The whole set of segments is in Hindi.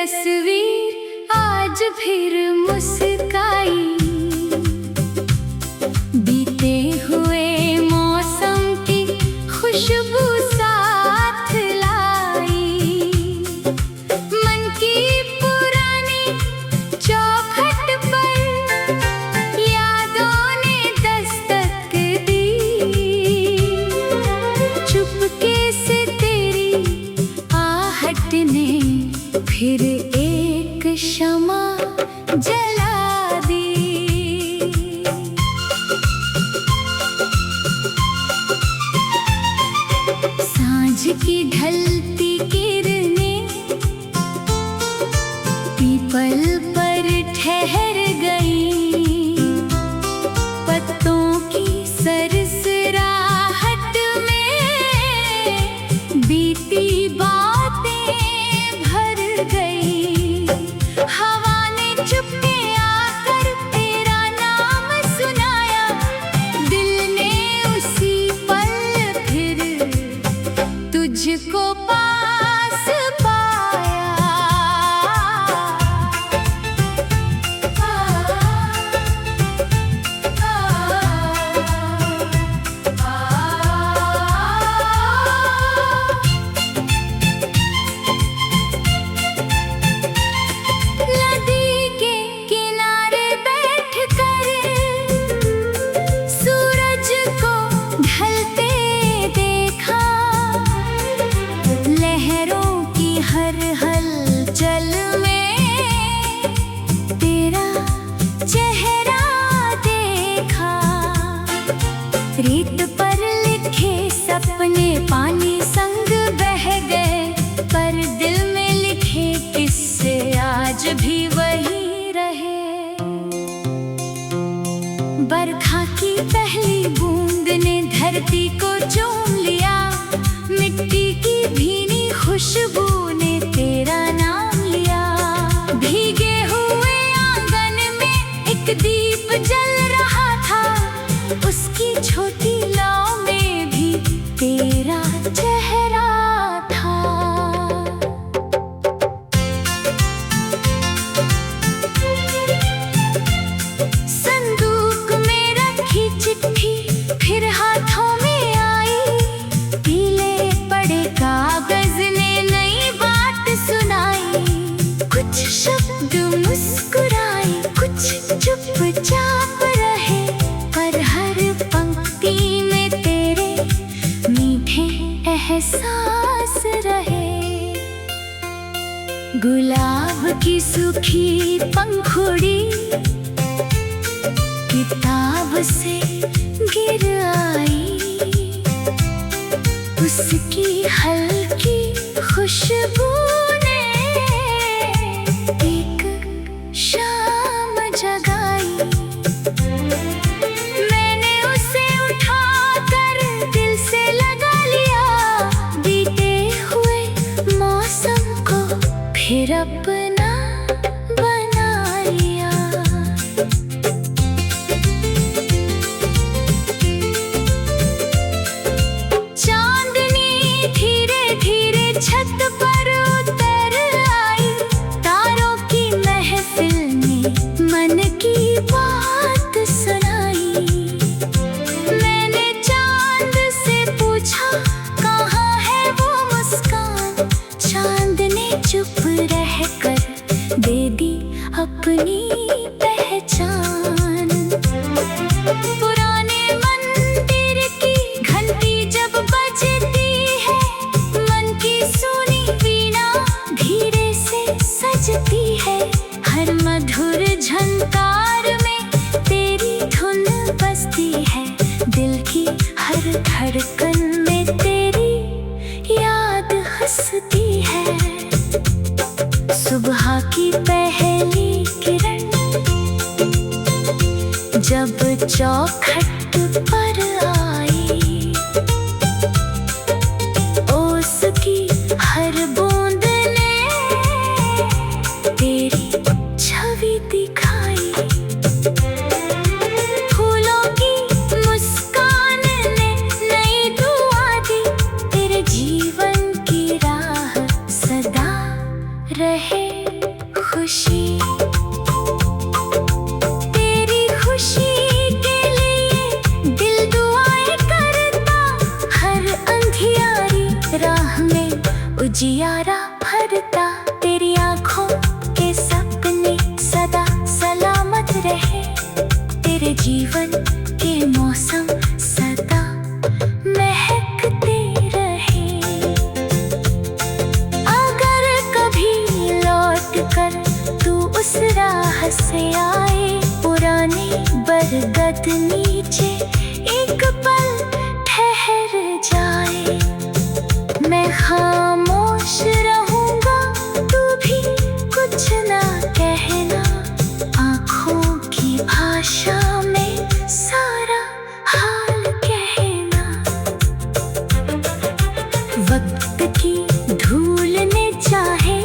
तस्वीर आज फिर मुस्काई। बीते हुए मौसम की खुशबू साथ लाई। मन की पुरानी चौखट पर यादों ने दस्तक दी। चुपके से तेरी आहट ने फिर एक शमा जला दी। सांझ की ढलती किरणें पीपल पर ठहर गई। पत्तों की सरसराहट में बीती बातें भर गई। हवा ने चुपके आकर तेरा नाम सुनाया। दिल ने उसी पल फिर तुझको पास पाया। नदी के किनारे बैठकर सूरज को ढलते देखा। लहरों की हर हलचल में तेरा चेहरा देखा। रेत पर लिखे सपने पानी संग बह गए, पर दिल में लिखे किस्से आज भी वही रहे। बरखा की पहली बूंद ने धरती को चूम लिया। मिट्टी की भीनी खुशबू ने तेरा नाम लिया। भीगे हुए आंगन में एक दीप जल रहा था। उसकी छोटी लौ में भी तेरा चेहरा था। संदूक में रखी चिट्ठी फिर हाथों में आई। पीले पड़े कागज ने नई बात सुनाई। कुछ शब्द मुस्कुराए, कुछ चुपचाप रहे, पर हर पंक्ति में तेरे मीठे एहसास रहे। गुलाब की सूखी पंखुड़ी किताब से गिर आई। उसकी हल्की खुशबू ने एक शाम जगाई। मैंने उसे उठाकर दिल से लगा लिया। बीते हुए मौसम को फिर अपना बना लिया। चांदनी धीरे धीरे छत पर उतर आई। तारों की महफिल ने मन की बात सुनाई। मैंने चांद से पूछा कहाँ है वो मुस्कान। चांद ने चुप रहकर दे दी अपनी पहचान। पुराने मंदिर की घंटी जब बजती है, मन की सुनी वीणा धीरे से सजती है। हर मधुर झनकार में तेरी धुन बजती है। दिल की हर धड़कन में तेरी याद हंसती है। सुबह की पहली किरण जब चौखट पर आई। ओस की हर बूंद ने तेरी छवि दिखाई। फूलों की मुस्कान ने नई दुआ दी। तेरे जीवन की राह सदा रहे सारा भरता तेरी आंखों के सपने सदा सलामत रहे, तेरे जीवन के मौसम सदा महकते रहे। अगर कभी लौट कर तू उस राह से आए, पुराने बरगद नीचे एक पल ठहर जाए। मैं खामोश रहूंगा, तू भी कुछ ना कहना, आँखों की भाषा में सारा हाल कहना। वक्त की धूल ने चाहे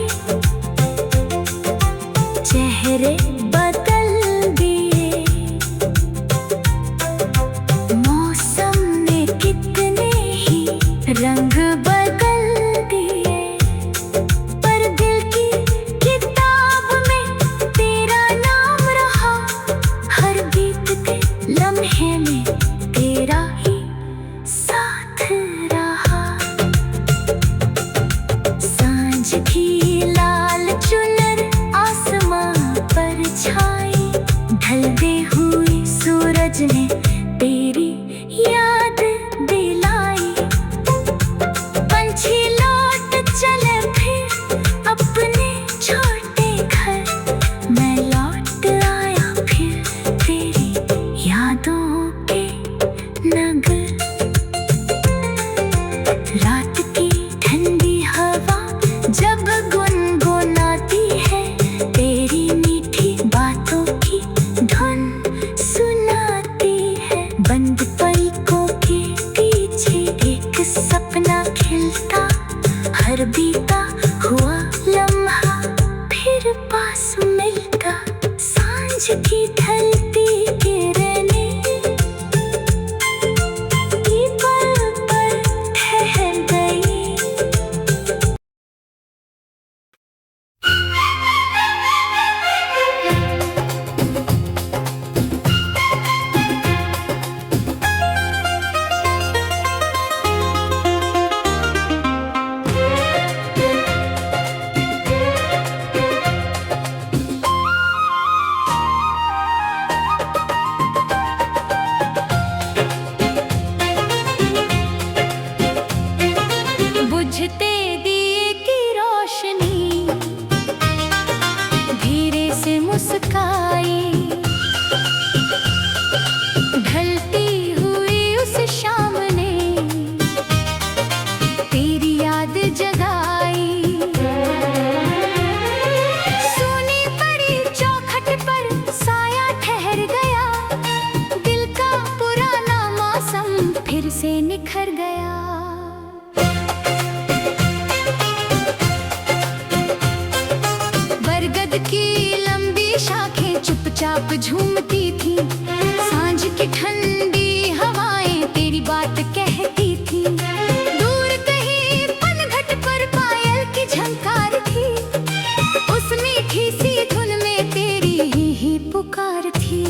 चेहरे बदल दिए, मौसम ने कितने ही रंग बदल दिए, पर दिल की किताब में तेरा नाम रहा, हर बीतते लम्हे में तेरा ही साथ रहा। सांझ की लाल चुनर आसमां पर छाई, ढलते हुए सूरज ने तेरी याद दिलाई। पंछी लौट चले फिर अपने छोटे घर, मैं लौट आया फिर तेरी यादों के नगर। रात की ठंडी हवा जब गुनगुनाती है, तेरी मीठी बातों की धुन सुनाती है। बंद पलकों के पीछे एक सपना खिलता, हर बीता हुआ लम्हा फिर पास मिलता। सांझ की ढलती किरणें ये पल पर ठहर गई। बुझते दिए की रोशनी धीरे से मुस्काई, ढलती हुई उस शाम ने तेरी याद जगाई। सुनी पड़ी चौखट पर साया ठहर गया, दिल का पुराना मौसम फिर से निखर गया। बरगद की लंबी शाखें चुपचाप झूमती थी, सांझ की ठंडी हवाएं तेरी बात कहती थी। दूर कहीं पनघट पर पायल की झंकार थी, उस मीठी सी धुन में तेरी ही पुकार थी।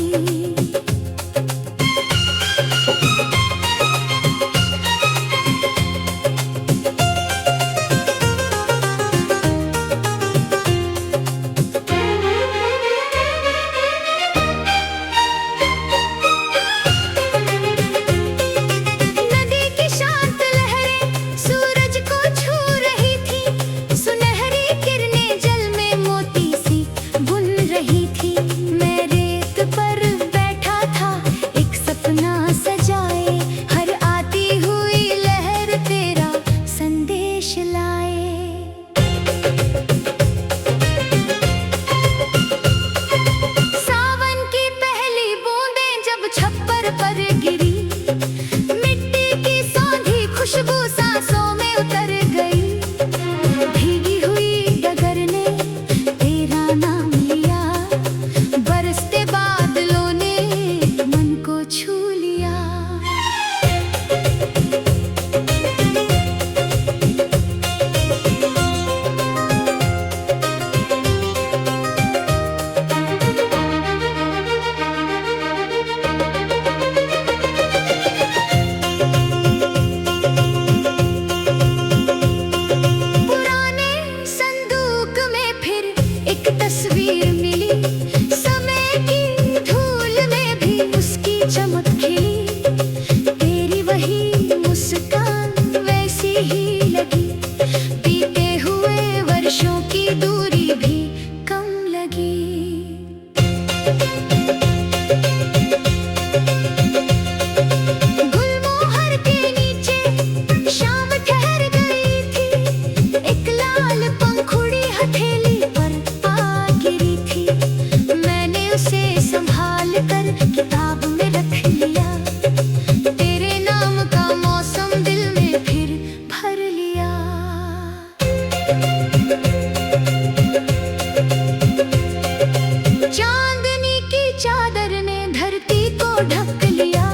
चांदनी की चादर ने धरती को ढक लिया,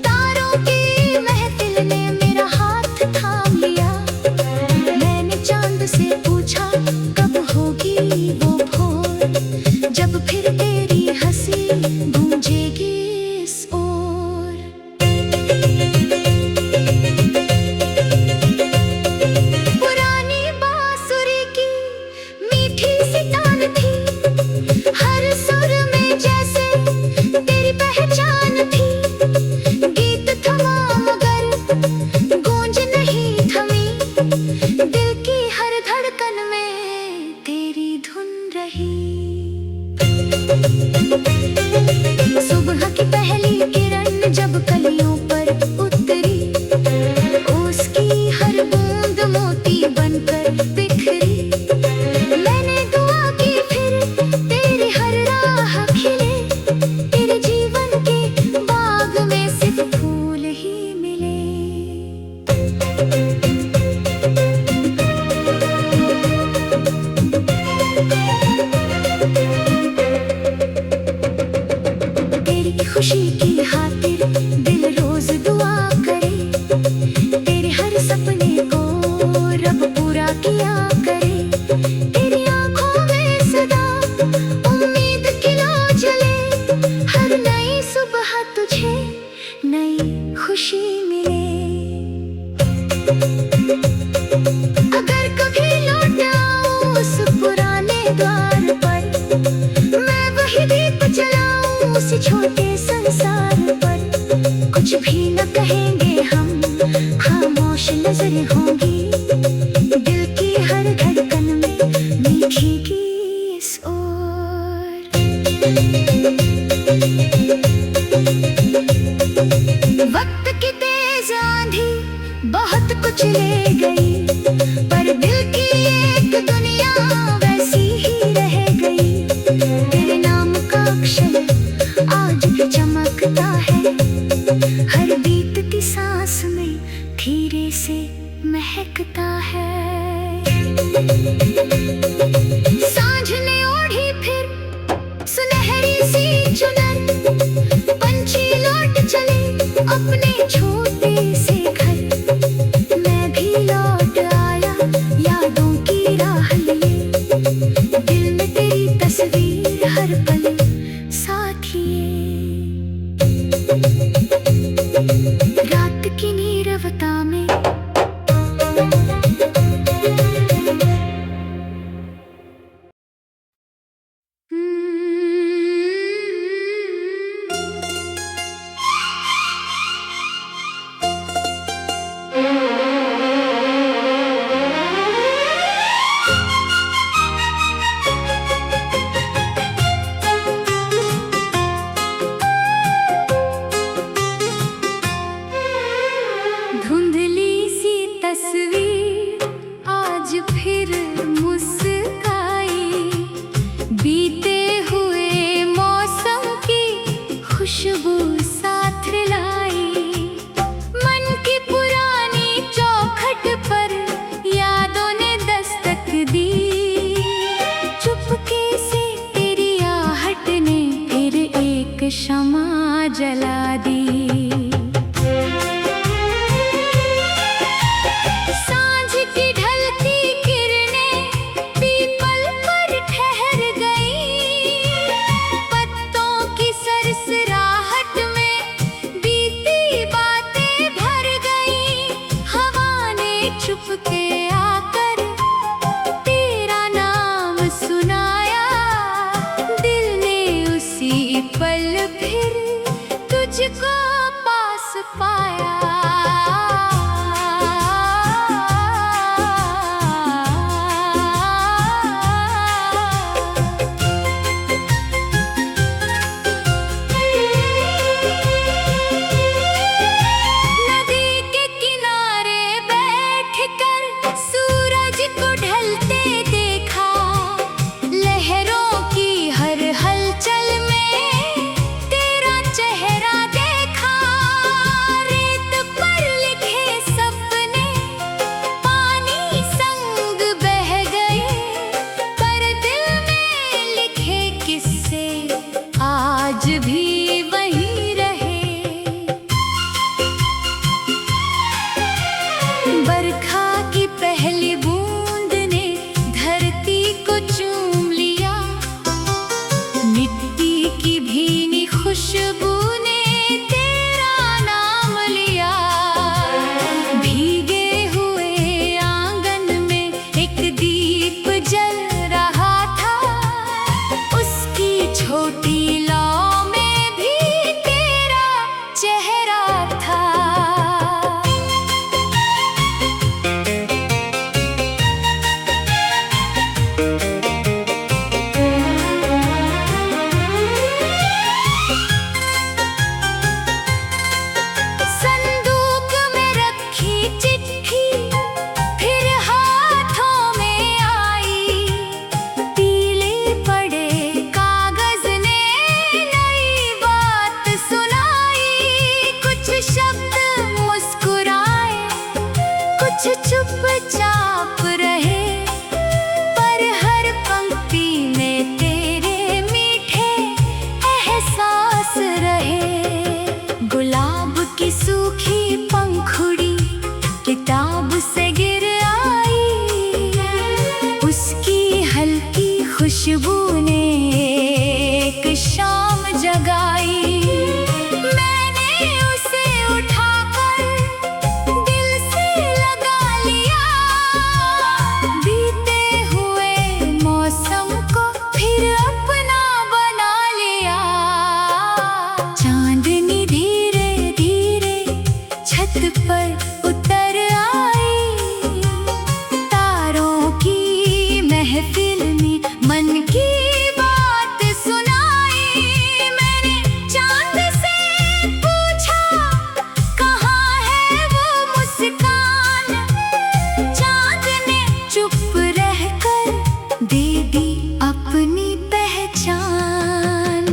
तारों की महफिल ने मेरा हाथ थाम लिया। मैंने चांद से पूछा कब होगी वो भोर, जब फिर तेरी हंसी गूंजेगी इस ओर। पुरानी बांसुरी की मीठी सी तान थी, हर सुर में जैसे तेरी पहचान थी। गीत थमा मगर गूंज नहीं थमी, दिल की हर धड़कन में तेरी धुन रही। सुबह की पहली किरण जब कलियों पर उतरी, उसकी हर बूंद मोती बनकर बिखरी। मैंने दुआ की फिर तेरी हर राह खिले, तेरे जीवन के बाग में सिर्फ फूल ही मिले। तेरी खुशी की खातिर दिल रोज दुआ करे, तेरे हर सपने को रब पूरा किया करे। तेरी आंखों में सदा उम्मीद की लौ जले, हर नई सुबह तुझे नई खुशी मिले। अगर कभी लौट आऊं उस पुराने द्वार पर, मैं वही दीप जलाऊं उस छोटे संसार पर। कुछ भी न कहेंगे हम, खामोश नजर होंगी, दिल की हर धड़कन में मीठेगी इस ओर। वक्त की तेज आंधी बहुत कुछ ले गई, पर दिल की एक दुनिया वैसी ही रह गई। तेरे नाम का अक्षर आज भी चमकता है, हर बीतती सांस में धीरे से महकता है। सांझ ने ओढ़ी फिर सुनहरी सी चुनर, पंछी लौट चले अपने छोटे से घर। मैं भी लौट आया यादों की राह लिए, दिल में तेरी तस्वीर हर पल साथिए। रात की नीरवता में धुंधली सी तस्वीर आज फिर मुस्काई, बीते हुए मौसम की खुशबू साथ लाई। मन की पुरानी चौखट पर यादों ने दस्तक दी, चुपके से तेरी आहट ने फिर एक शमा जला दी। सांझ की ढलती किरणें पीपल पर ठहर गईं, पत्तों की सरसराहट में बीती बातें भर गईं। हवा ने चुपके आकर तेरा नाम सुनाया, दिल ने उसी पल फिर तुझको उसकी हल्की खुशबू ने एक शाम जगाई। मैंने उसे उठाकर दिल से लगा लिया, बीते हुए मौसम को फिर अपना बना लिया। चांदनी धीरे धीरे छत पर उतर आई, तारों की महफिल में मन की बात सुनाई। मैंने चांद से पूछा कहाँ है वो मुस्कान, चांद ने चुप रहकर दे दी अपनी पहचान।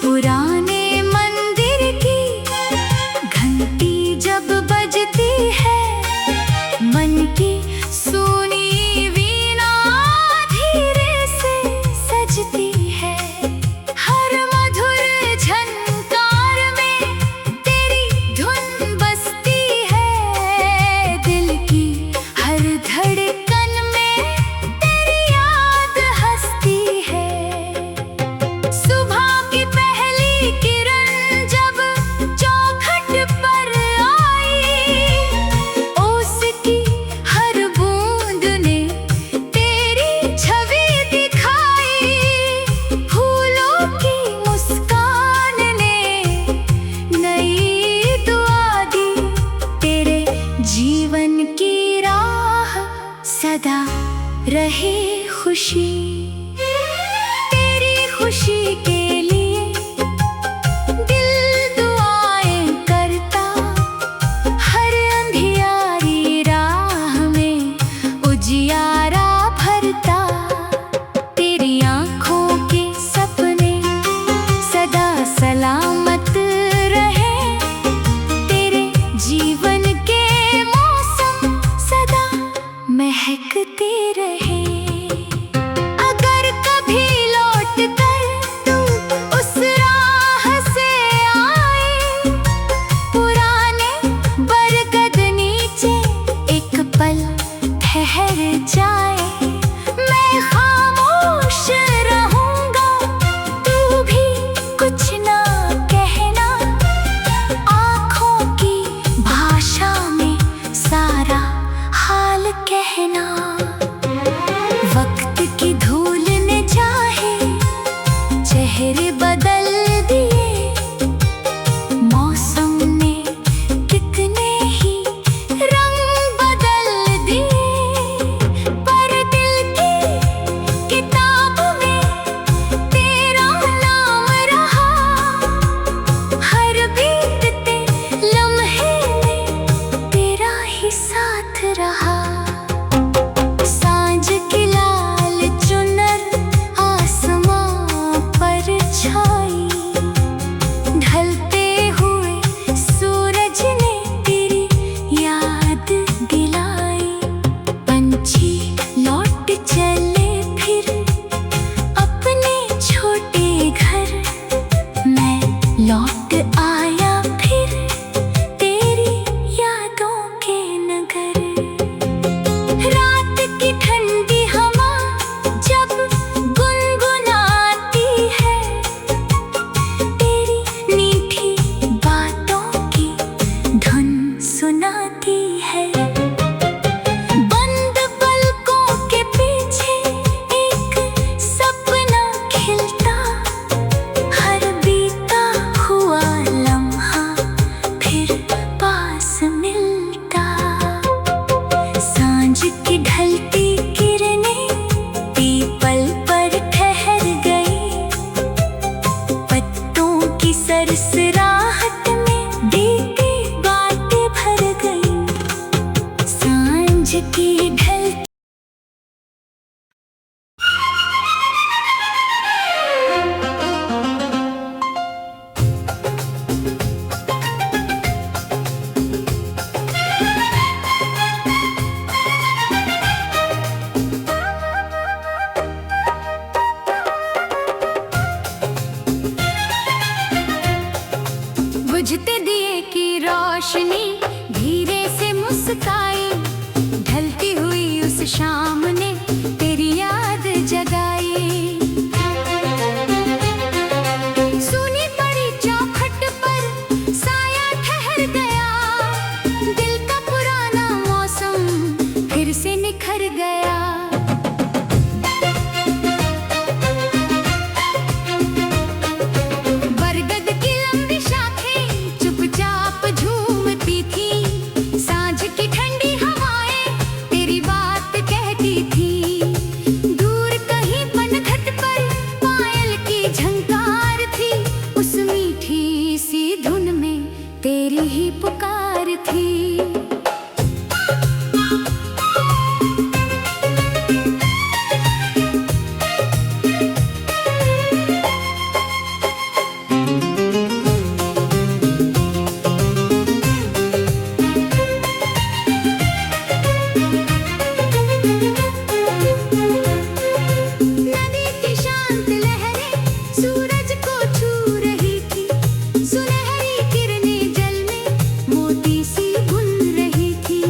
पुराने मंदिर की घंटी जब बजती है, मन की सुनी वीणा धीरे से सजती है। हर मधुर झनकार में तेरी धुन बसती है, दिल की हर धड़कन में तेरी याद हंसती है। सुबह की पहली किरण जब चौखट पर आई, उसकी हर बूंद ने तेरी छवि दिखाई। फूलों की मुस्कान ने नई दुआ दी, तेरे जीवन की राह सदा रहे खुशी। तेरी खुशी के लिए दिल दुआएं करता, हर अंधियारी राह में उजियारा भरता। तेरी आँखों के सपने सदा सलामत रहे, तेरे जीवन के मौसम सदा महकते रहे। अगर कभी लौट कर तू उस राह से आए, पुराने बरगद नीचे एक पल ठहर जाए। मैं खामोश रहूंगा, तू भी कुछ ना कहना, आँखों की भाषा में सारा हाल कहना। वक्त की धूल ने चाहे चेहरे बदल दिए, मौसम ने कितने ही रंग बदल दिए, पर दिल की किताब में तेरा नाम रहा। हर बीतते लम्हे में तेरा ही साथ रहा। सांझ की लाल चुनर आसमां पर छाई, ढलते हुए सूरज ने तेरी याद दिलाई। पंछी लौट चले फिर अपने छोटे घर, मैं लौट आया फिर तेरी यादों के नगर। रात की ठंडी हवा जब गुनगुनाती है, तेरी मीठी बातों की धुन सुनाती है। बंद पलकों के पीछे एक सपना खिलता, हर बीता हुआ लम्हा फिर पास मिलता। सांझ की ढलती किरणें पीपल पर ठहर गई, पत्तों की सरसराहट में बीती बातें भर गई। सांझ की ढलती बुझते दिए की रोशनी धीरे से मुस्काई, शाम ने तेरी याद जगाई। सुनी पड़ी चौखट पर साया ठहर गया, दिल का पुराना मौसम फिर से निखर गया। तेरी ही पुकार थी। नदी की शांत लहरें सूरज को छू रही थी, सुनहरी किरणें जल में मोती सी बुन रही थी।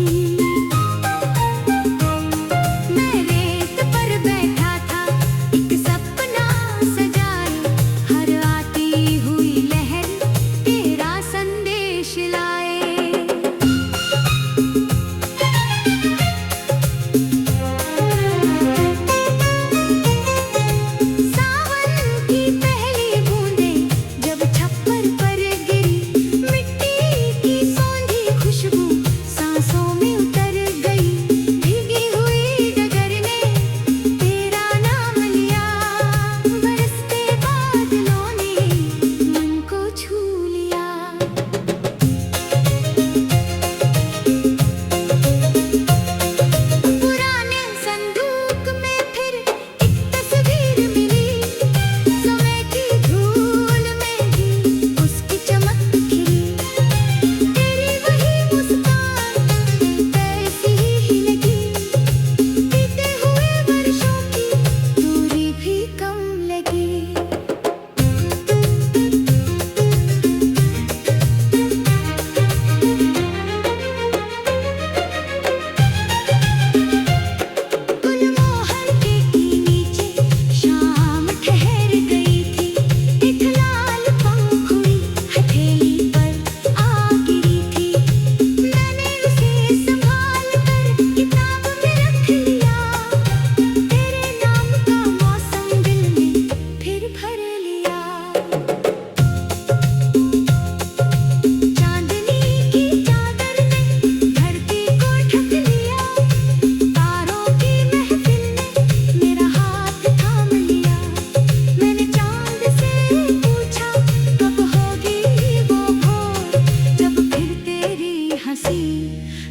मैं रेत पर बैठा था एक सपना सजाए, हर आती हुई लहर तेरा संदेश लाए।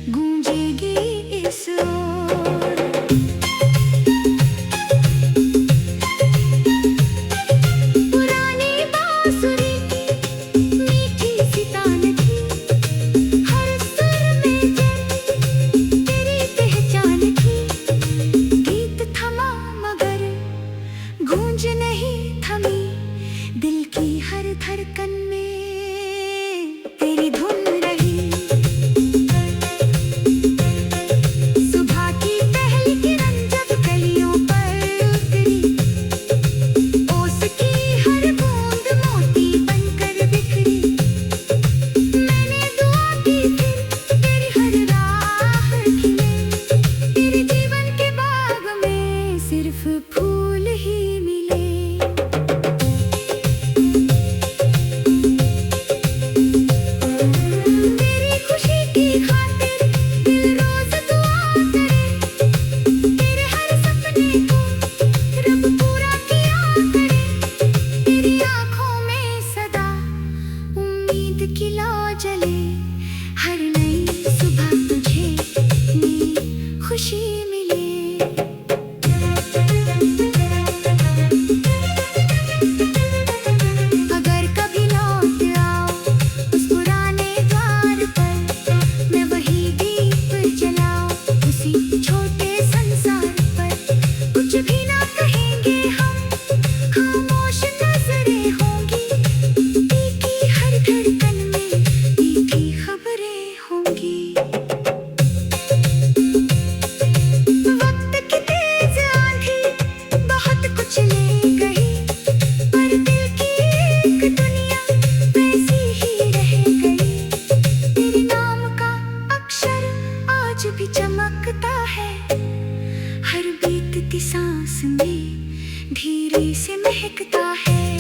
गूंजेगी इस ओर। पुरानी बांसुरी की मीठी सी तान थी, हर सुर में जैसे तेरी पहचान थी। गीत थमा मगर गूंज नहीं थमी, दिल की हर धड़कन में तेरी धुन रही। सुबह आज भी चमकता है, हर बीतती सांस में धीरे से महकता है।